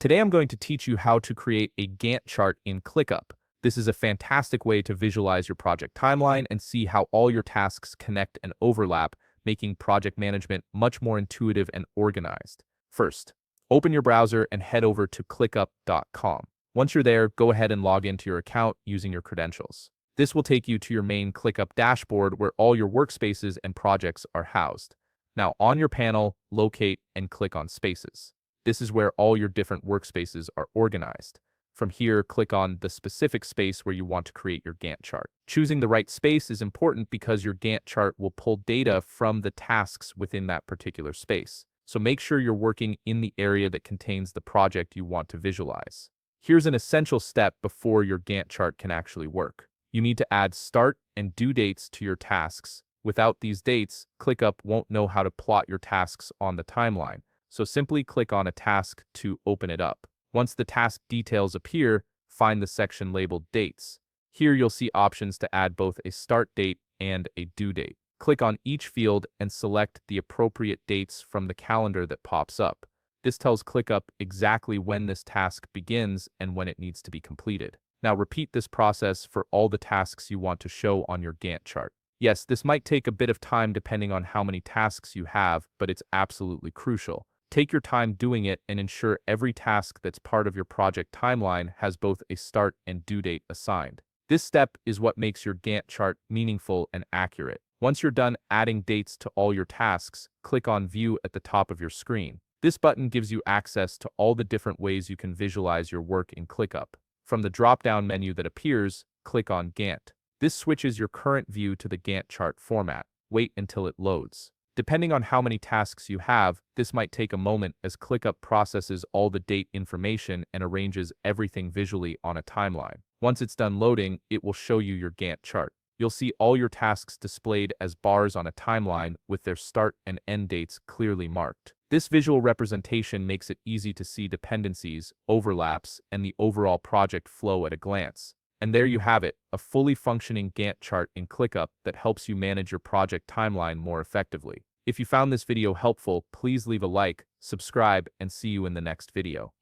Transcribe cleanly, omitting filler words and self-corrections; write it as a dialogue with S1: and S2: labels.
S1: Today I'm going to teach you how to create a Gantt chart in ClickUp. This is a fantastic way to visualize your project timeline and see how all your tasks connect and overlap, making project management much more intuitive and organized. First, open your browser and head over to ClickUp.com. Once you're there, go ahead and log into your account using your credentials. This will take you to your main ClickUp dashboard where all your workspaces and projects are housed. Now, on your panel, locate and click on Spaces. This is where all your different workspaces are organized. From here, click on the specific space where you want to create your Gantt chart. Choosing the right space is important because your Gantt chart will pull data from the tasks within that particular space. So make sure you're working in the area that contains the project you want to visualize. Here's an essential step before your Gantt chart can actually work. You need to add start and due dates to your tasks. Without these dates, ClickUp won't know how to plot your tasks on the timeline. So simply click on a task to open it up. Once the task details appear, find the section labeled Dates. Here you'll see options to add both a start date and a due date. Click on each field and select the appropriate dates from the calendar that pops up. This tells ClickUp exactly when this task begins and when it needs to be completed. Now repeat this process for all the tasks you want to show on your Gantt chart. Yes, this might take a bit of time depending on how many tasks you have, but it's absolutely crucial. Take your time doing it and ensure every task that's part of your project timeline has both a start and due date assigned. This step is what makes your Gantt chart meaningful and accurate. Once you're done adding dates to all your tasks, click on View at the top of your screen. This button gives you access to all the different ways you can visualize your work in ClickUp. From the drop-down menu that appears, click on Gantt. This switches your current view to the Gantt chart format. Wait until it loads. Depending on how many tasks you have, this might take a moment as ClickUp processes all the date information and arranges everything visually on a timeline. Once it's done loading, it will show you your Gantt chart. You'll see all your tasks displayed as bars on a timeline with their start and end dates clearly marked. This visual representation makes it easy to see dependencies, overlaps, and the overall project flow at a glance. And there you have it, a fully functioning Gantt chart in ClickUp that helps you manage your project timeline more effectively. If you found this video helpful, please leave a like, subscribe, and see you in the next video.